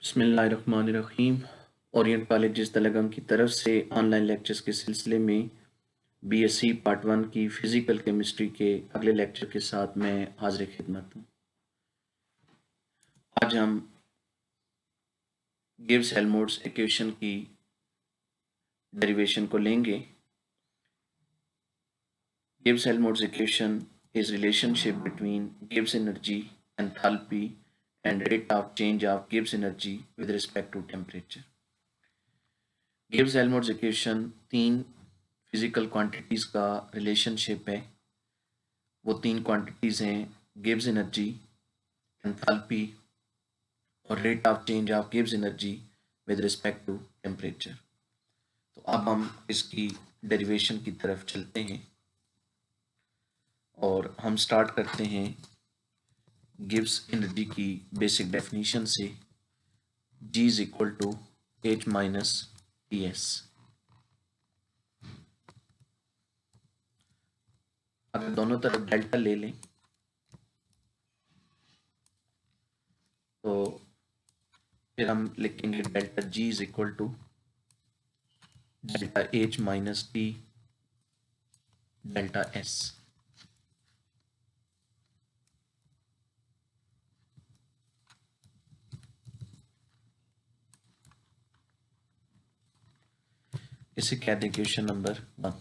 बिस्मिल्लाहिर्रहमानिर्रहीम। Orient college तलगम की तरफ से ऑनलाइन लेक्चर्स के सिलसिले में बीएससी पार्ट 1 की फ़िज़िकल केमिस्ट्री के अगले लेक्चर के साथ मैं हाज़िर खिदमत हूँ। आज हम गिब्स हेल्महोल्ट्ज़ इक्वेशन की डेरिवेशन को लेंगे। Gibbs Helmholtz equation is relationship between Gibbs energy, enthalpy and rate of change of Gibbs energy with respect to temperature. Gibbs Helmholtz equation तीन फिजिकल क्वांटिटीज़ का रिलेशनशिप है। वो तीन क्वांटिटीज़ हैं Gibbs energy, enthalpy और rate of change of Gibbs energy with respect to temperature. तो अब हम इसकी डेरिवेशन की तरफ चलते हैं और हम स्टार्ट करते हैं गिब्स एनर्जी की बेसिक डेफिनेशन से। G is equal to H minus Ts। अगर दोनों तरफ डेल्टा ले लें तो फिर हम लिखेंगे delta G is equal to delta H minus T delta S। इसे कह दें क्वेश्चन नंबर 1।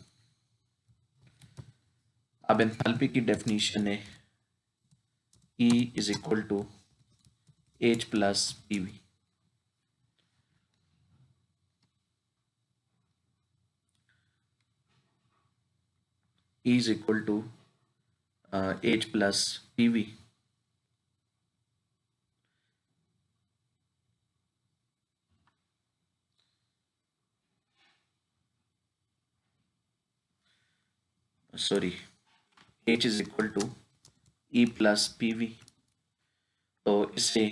अब एंथैल्पी की डेफिनेशन है E is equal to H plus PV। E is equal to H plus PV। Sorry, H is equal to E plus PV। तो इसे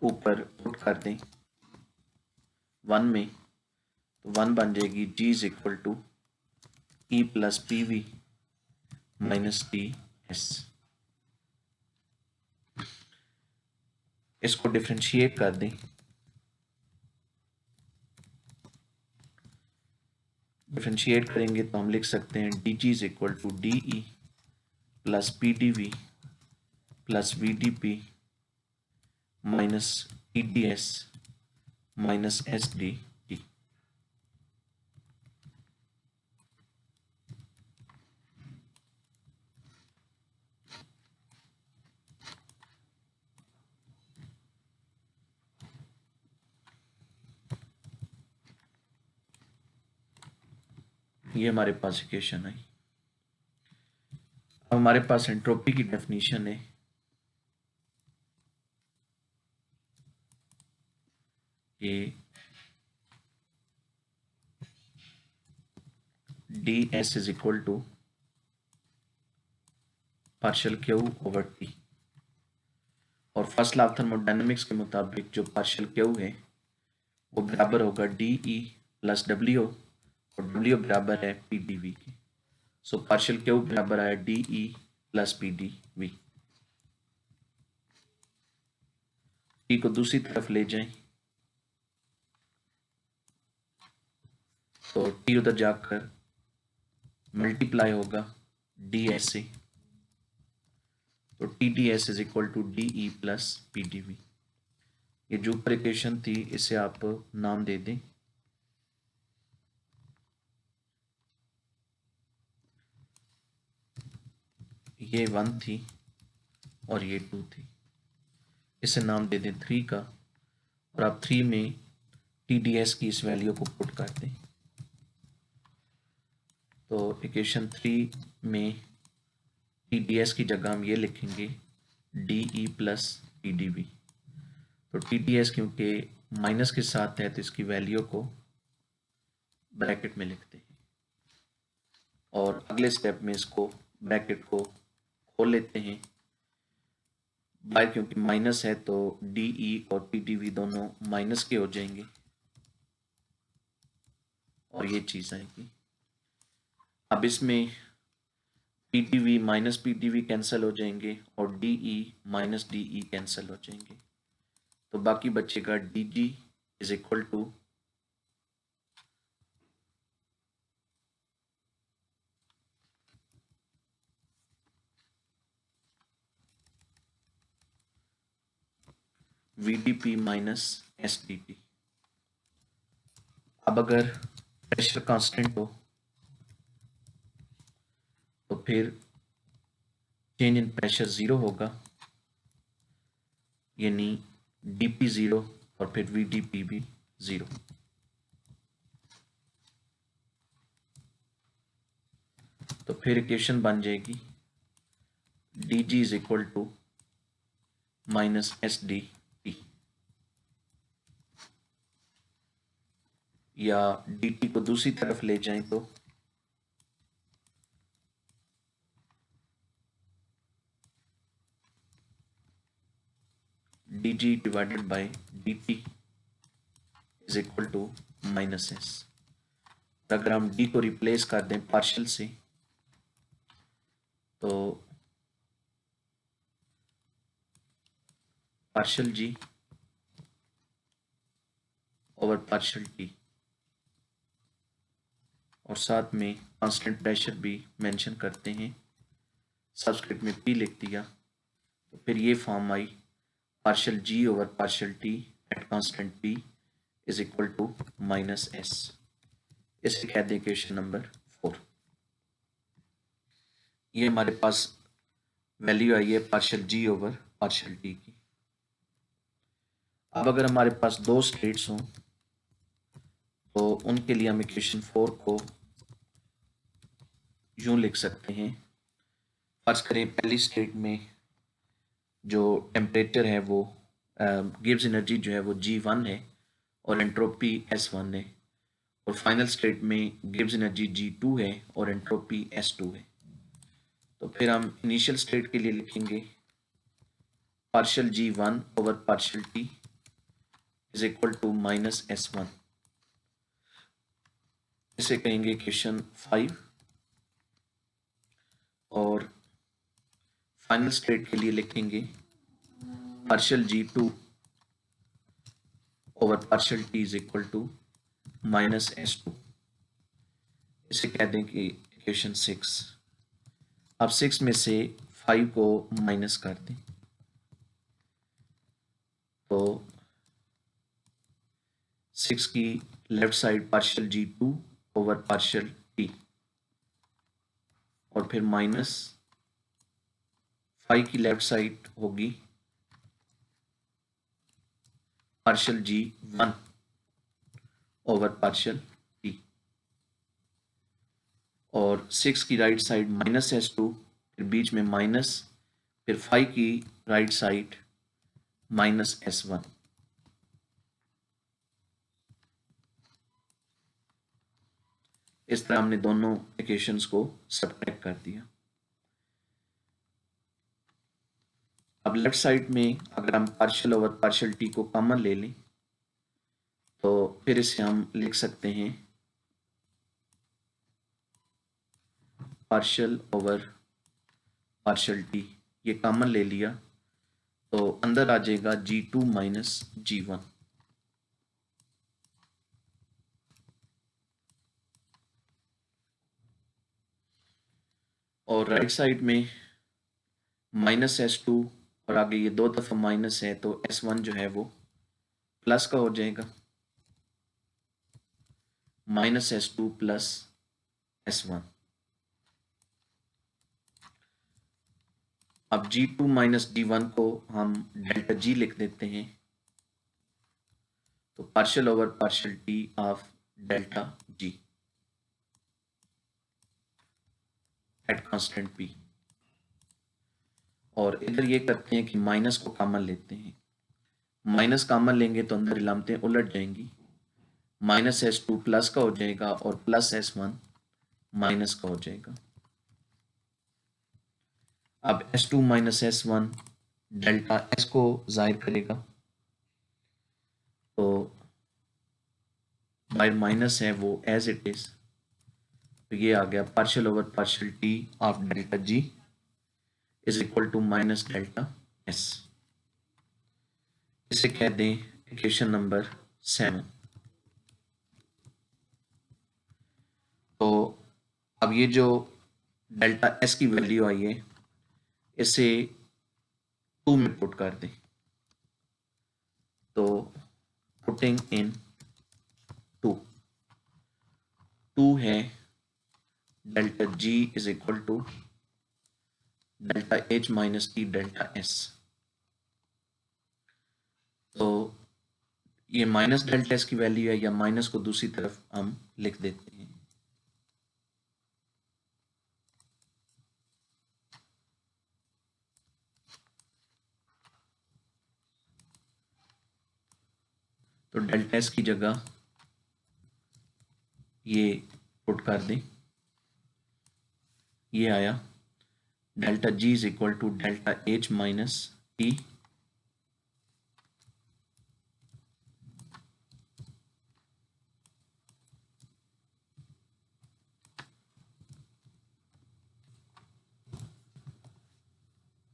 ऊपर put कर दें 1 में, तो 1 बन जाएगी G is equal to E plus PV minus TS। इसको डिफ्रेंशिएट कर दें। डिफ्रेंशिएट करेंगे तो हम लिख सकते हैं DG is equal to DE plus PDV plus VDP minus TDS minus SDT। ये हमारे पास इक्वेशन आई। अब हमारे पास एंट्रोपी की डेफिनेशन है कि DS is equal to partial Q over T। और फर्स्ट लॉ ऑफ थर्मोडायनेमिक्स के मुताबिक जो पार्शियल Q है वो बराबर होगा DE प्लस W, और W बराबर है PdV के। सो पार्शियल Q बराबर है DE प्लस PdV। T को दूसरी तरफ ले जाएं तो T उधर जाकर मल्टीप्लाई होगा DS से, तो TDS is equal to DE plus PdV। ये जो ऊपर इक्वेशन थी इसे आप नाम दे दें ये 1 थी और ये 2 थी। इसे नाम दे दें 3 का, और आप 3 में TDS की इस वैल्यू को पुट कर दें। तो इक्वेशन 3 में TDS की जगह हम ये लिखेंगे DE प्लस PdV। तो TDS क्योंकि माइनस के साथ है तो इसकी वैल्यू को ब्रैकेट में लिखते हैं, और अगले स्टेप में इसको ब्रैकेट को खोल लेते हैं। बाय क्योंकि माइनस है तो DE और PdV दोनों माइनस के हो जाएंगे और ये चीज़ आएगी। अब इसमें PdV माइनस PdV कैंसिल हो जाएंगे और DE माइनस DE कैंसिल हो जाएंगे। तो बाकी बचेगा D G is equal to V D P minus S D T. अब अगर प्रेशर कांस्टेंट हो तो फिर चेंज इन प्रेशर जीरो होगा, यानी dp जीरो और फिर vdp भी जीरो। तो फिर इक्वेशन बन जाएगी dg is equal to minus S D T, या dt को दूसरी तरफ ले जाएं तो dg divided by dt is equal to minus S. अगर हम d को रिप्लेस कर दें पार्शियल से तो partial g over partial t, और साथ में कांस्टेंट प्रेशर भी मेंशन करते हैं, सबस्क्रिप्ट में p लिख दिया। तो फिर ये फॉर्म आई partial g over partial t at constant p is equal to minus S. इसे कहते हैं इक्वेशन नंबर 4। ये हमारे पास वैल्यू आई है partial g over partial t की। अब अगर हमारे पास दो स्टेट्स हों तो उनके लिए हम इक्वेशन 4 को यूं लिख सकते हैं। फर्ज करें पहली स्टेट में जो टेम्परेचर है वो गिब्स एनर्जी जो है वो G1 है और एंट्रोपी S1 है, और फाइनल स्टेट में गिब्स एनर्जी G2 है और एंट्रोपी S2 है। तो फिर हम इनिशियल स्टेट के लिए लिखेंगे partial G1 over partial T is equal to minus S1। इसे कहेंगे इक्वेशन 5, और फाइनल स्टेट के लिए लिखेंगे partial G2 over partial T is equal to minus S2। इसे कह दें कि इक्वेशन 6। अब 6 में से 5 को माइनस कर दें तो 6 की left side partial G2 over partial T, और फिर माइनस 5 की लेफ्ट साइड होगी partial G1 over partial T, और 6 की राइट साइड माइनस S2, फिर बीच में माइनस, फिर 5 की राइट साइड माइनस S1। इस तरह हमने दोनों इक्वेशंस को सब्ट्रैक्ट कर दिया। अब लेफ्ट साइड में अगर हम पार्शियल ओवर पार्शियल T को कॉमन ले लें तो फिर इसे हम लिख सकते हैं पार्शियल ओवर पार्शियल T, ये कॉमन ले लिया तो अंदर आ जाएगा G2 माइनस G1, और राइट साइड में माइनस S2 और आगे ये दो दफा माइनस है तो S1 जो है वो प्लस का हो जाएगा, माइनस S2 प्लस S1। अब G2 माइनस G1 को हम डेल्टा G लिख देते हैं, तो partial over partial T of delta G eight constant P। और इधर ये करते हैं कि माइनस को कॉमन लेते हैं, माइनस कॉमन लेंगे तो अंदर इलामतें उलट जाएंगी, माइनस S2 प्लस का हो जाएगा और प्लस S1 माइनस का हो जाएगा। अब S2 minus S1 delta S को जाहिर करेगा, तो बाय माइनस है वो एज इट इज, तो ये आ गया partial over partial T of delta G is equal to minus delta S। इसे कह दें इक्वेशन नंबर 7। तो अब ये जो डेल्टा एस की वैल्यू आई है इसे 2 में पुट कर दें। तो पुटिंग इन 2 है delta G is equal to delta H minus T delta S. तो ये माइनस डेल्टा एस की वैल्यू है, या माइनस को दूसरी तरफ हम लिख देते हैं। तो डेल्टा एस की जगह ये पुट कर दें। ये आया delta G is equal to delta H minus T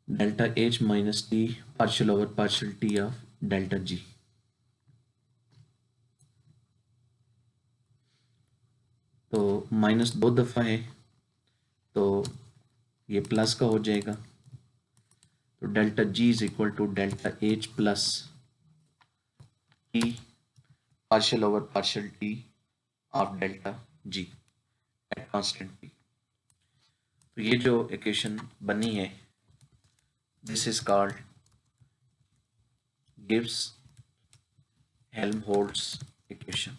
delta H minus T partial over partial T of delta G. तो माइनस 2 दफ़ा है तो ये प्लस का हो जाएगा। तो delta G is equal to delta H plus T partial over partial T of delta G at constant T. तो ये जो इक्वेशन बनी है this is called Gibbs Helmholtz equation.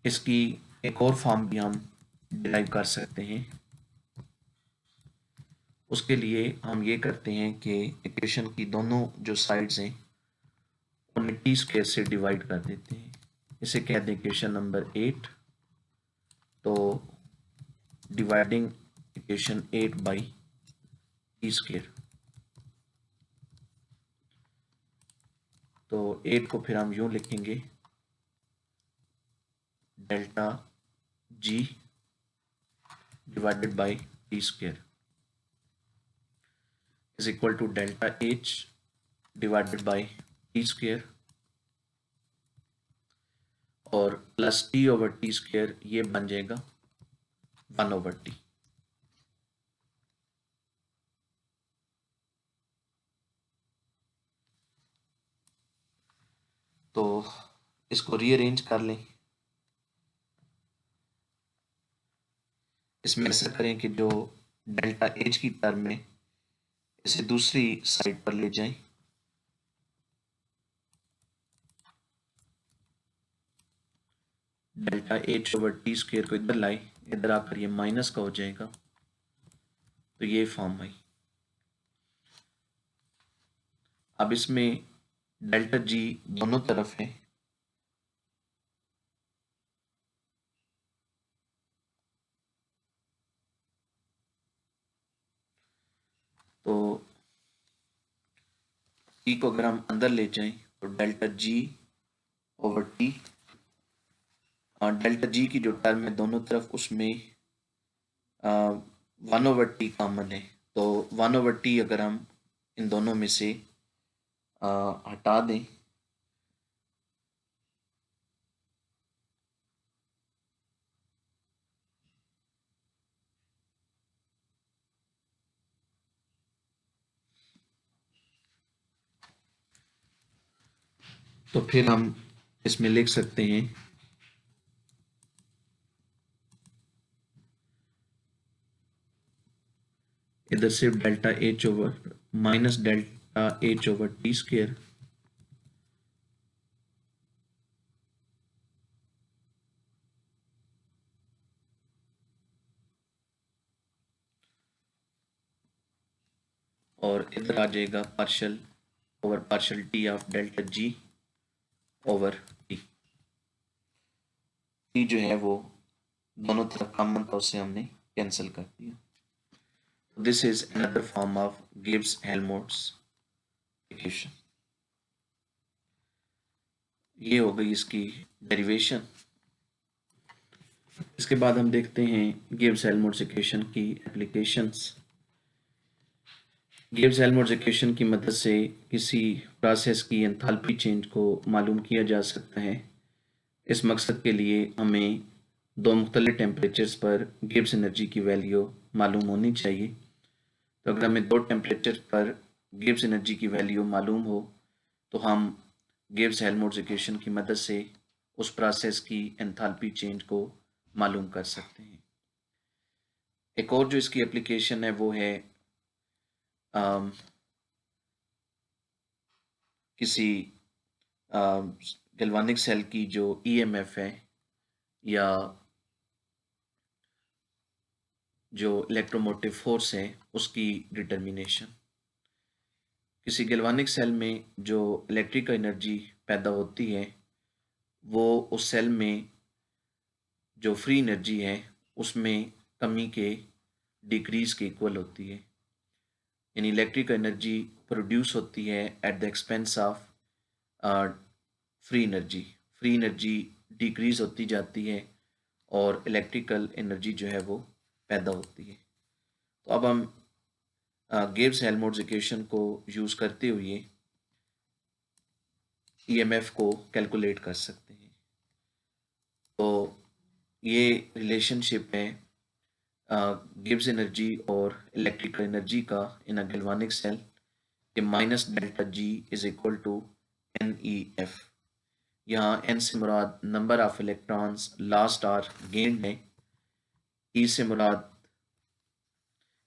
इसकी एक और फॉर्म भी हम डिराइव कर सकते हैं। उसके लिए हम ये करते हैं कि इक्वेशन की दोनों जो साइड्स हैं उन्हें टी स्क्वायर से डिवाइड कर देते हैं। इसे कह दें इक्वेशन नंबर 8। तो dividing equation 8 by T square. तो 8 को फिर हम यूं लिखेंगे delta G divided by T square is equal to delta H divided by T square और plus T over T square ये बन जाएगा 1 ओवर टी। तो इसको रीअरेंज कर लें। इसमें ऐसा करें कि जो डेल्टा एच की टर्म है इसे दूसरी साइड पर ले जाएं। Delta H over T square को इधर लाए, इधर आकर ये माइनस का हो जाएगा। तो ये फॉर्म आई। अब इसमें डेल्टा जी दोनों तरफ है। तो टी को अगर हम अंदर ले जाएं तो डेल्टा जी ओवर टी, डेल्टा जी की जो टर्म है दोनों तरफ उसमें 1 ओवर टी कॉमन है। तो 1 ओवर टी अगर हम इन दोनों में से हटा दें तो फिर हम इसमें लिख सकते हैं इधर सिर्फ delta H over minus delta H over T square और इधर आ जाएगा partial over partial T of delta ji over T. T जो है वो दोनों तरफ कॉमन था उसे हमने कैंसिल कर दिया। This is another form of Gibbs Helmholtz equation. ये हो गई इसकी डेरिवेशन। इसके बाद हम देखते हैं गिब्स हेल्महोल्ट्ज इक्वेशन की एप्लीकेशंस। गिब्स हेल्महोल्ट्ज इक्वेशन की मदद से किसी प्रोसेस की एंथैल्पी चेंज को मालूम किया जा सकता है। इस मकसद के लिए हमें दो मुख्तलिफ टेम्परेचर्स पर गिब्स एनर्जी की वैल्यू मालूम होनी चाहिए। तो अगर हमें दो टेम्परेचर पर गिब्स एनर्जी की वैल्यू मालूम हो तो हम गिब्स हेल्महोल्ट्ज इक्वेशन की मदद से उस प्रोसेस की एंथैल्पी चेंज को मालूम कर सकते हैं। एक और जो इसकी एप्लीकेशन है वो है किसी गैल्वानिक सेल की जो ईएमएफ है या जो इलेक्ट्रोमोटिव फोर्स है उसकी डिटर्मिनेशन। किसी गैल्वानिक सेल में जो इलेक्ट्रिकल एनर्जी पैदा होती है वो उस सेल में जो फ्री एनर्जी है उसमें कमी के डिक्रीज के इक्वल होती है। यानी इलेक्ट्रिकल एनर्जी प्रोड्यूस होती है at the expense of free energy. Free energy decrease होती जाती है और इलेक्ट्रिकल एनर्जी जो है वो पैदा होती है। तो अब हम गिब्स हेल्महोल्ट्ज इक्वेशन को यूज़ करते हुए ईएमएफ को कैलकुलेट कर सकते हैं। तो ये रिलेशनशिप है गिब्स एनर्जी और इलेक्ट्रिकल एनर्जी का इन अ गैल्वानिक सेल कि minus delta G is equal to N E F. यहाँ एन से मुराद number of electrons lost or gained है, ई से मुराद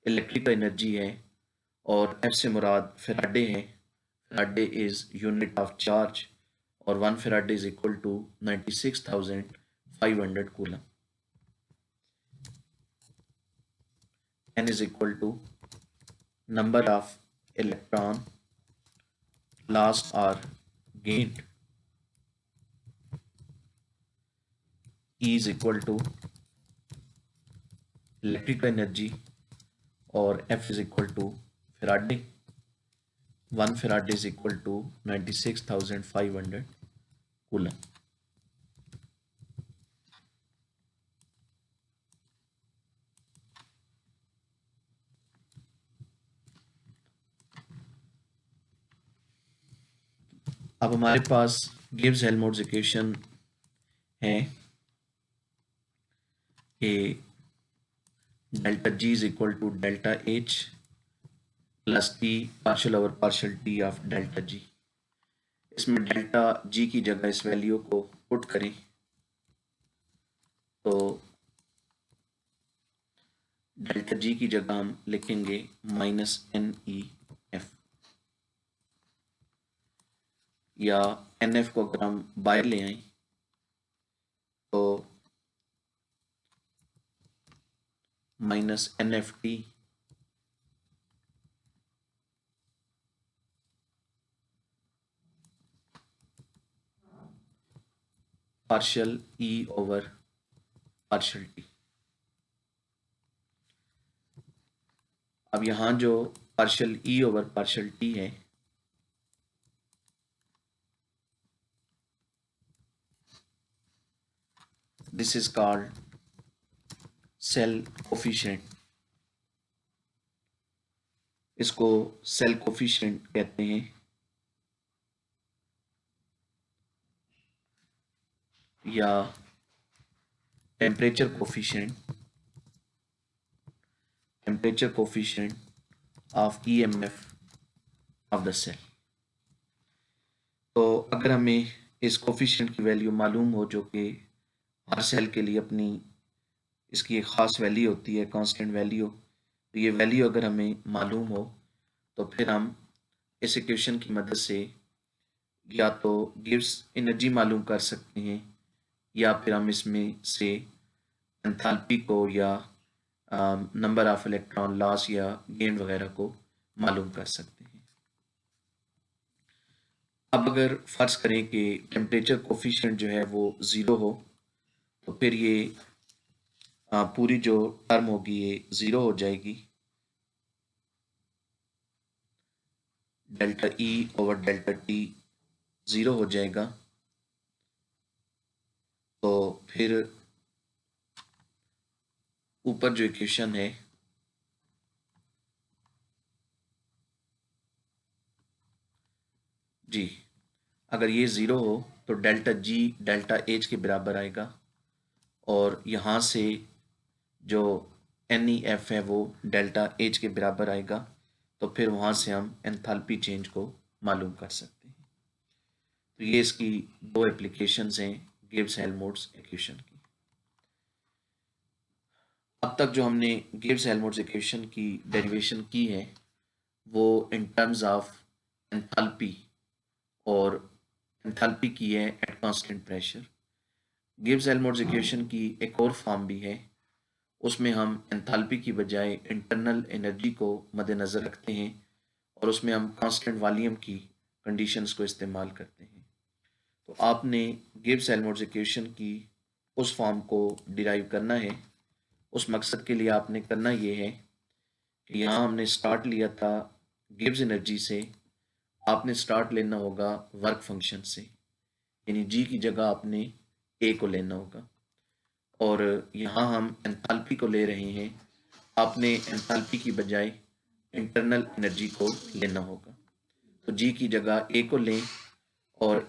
इलेक्ट्रिकल एनर्जी है और एफ से मुराद फैराडे है। Faraday is unit of charge और 1 Faraday is equal to 96,500 coulomb. n is equal to number of electron lost or gained, E is equal to electrical energy और F is equal to Faraday। 1 Faraday is equal to 96,500 coulomb. अब हमारे पास Gibbs Helmholtz equation है कि delta G is equal to delta H plus T partial over partial T of delta G. इसमें delta जी की जगह इस वैल्यू को पुट करें तो डेल्टा जी की जगह हम लिखेंगे माइनस एन ई एफ, या एन एफ को अगर हम बाहर ले आए तो minus N F T partial E over partial T. अब यहाँ जो partial E over partial T है this is called cell coefficient. इसको सेल कोफिशिएंट कहते हैं या temperature coefficient of EMF of the cell. तो अगर हमें इस कोफिशिएंट की वैल्यू मालूम हो जो कि हर सेल के लिए अपनी इसकी एक ख़ास वैल्यू होती है, कांस्टेंट वैल्यू, तो ये वैल्यू अगर हमें मालूम हो तो फिर हम इस इक्वेशन की मदद से या तो गिब्स एनर्जी मालूम कर सकते हैं या फिर हम इसमें से एंथैल्पी को या नंबर ऑफ इलेक्ट्रॉन लॉस या गेन वगैरह को मालूम कर सकते हैं। अब अगर फर्ज करें कि टेम्परेचर कोफिशिएंट जो है वो ज़ीरो हो तो फिर ये पूरी जो टर्म होगी ये ज़ीरो हो जाएगी। Delta E over delta T zero हो जाएगा। तो फिर ऊपर जो इक्वेशन है जी, अगर ये ज़ीरो हो तो डेल्टा जी डेल्टा एच के बराबर आएगा, और यहाँ से जो एन ई एफ है वो डेल्टा एच के बराबर आएगा, तो फिर वहाँ से हम एंथैल्पी चेंज को मालूम कर सकते हैं। तो ये इसकी दो एप्लीकेशंस हैं गिब्स हेल्महोल्ट्ज़ इक्वेशन की। अब तक जो हमने गिब्स हेल्महोल्ट्ज़ इक्वेशन की डेरिवेशन की है वो इन टर्म्स ऑफ एंथैल्पी और एंथैल्पी की है at constant pressure. Gibbs Helmholtz equation की एक और फॉर्म भी है, उसमें हम एंथैल्पी की बजाय इंटरनल एनर्जी को मद्देनज़र रखते हैं और उसमें हम कांस्टेंट वॉल्यूम की कंडीशंस को इस्तेमाल करते हैं। तो आपने गिब्स हेल्महोल्ट्ज़ इक्वेशन की उस फॉर्म को डिराइव करना है। उस मकसद के लिए आपने करना ये है कि यहाँ हमने स्टार्ट लिया था गिब्स एनर्जी से, आपने स्टार्ट लेना होगा वर्क फंक्शन से, यानी जी की जगह आपने ए को लेना होगा, और यहाँ हम एंथैल्पी को ले रहे हैं, आपने एंथैल्पी की बजाय इंटरनल एनर्जी को लेना होगा। तो जी की जगह ए को लें और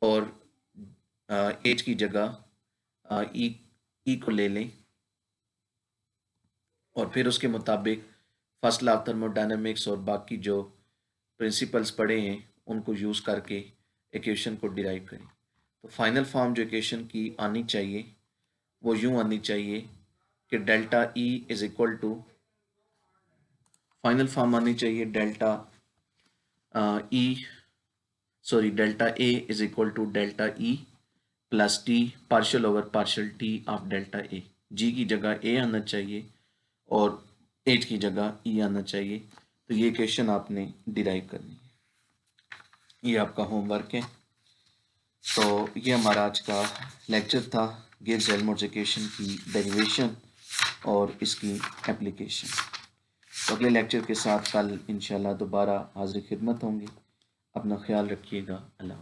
और एच की जगह ई को ले लें, और फिर उसके मुताबिक फर्स्ट लॉ ऑफ थर्मोडायनेमिक्स और बाकी जो प्रिंसिपल्स पढ़े हैं उनको यूज़ करके इक्वेशन को डिराइव करें। तो फाइनल फॉर्म जो इक्वेशन की आनी चाहिए वो यूँ आनी चाहिए कि delta E is equal to, final form आनी चाहिए delta delta A is equal to delta E plus T partial over partial T of delta A. G की जगह ए आना चाहिए और एच की जगह ई आना चाहिए। तो ये इक्वेशन आपने डिराइव करनी है, ये आपका होमवर्क है। तो ये हमारा आज का लेक्चर था गिब्स हेल्महोल्ट्ज़ इक्वेशन की डेरिवेशन और इसकी एप्लीकेशन। तो अगले लेक्चर के साथ कल इंशाल्लाह दोबारा हाजिर खिदमत होंगे। अपना ख्याल रखिएगा। अल्लाह।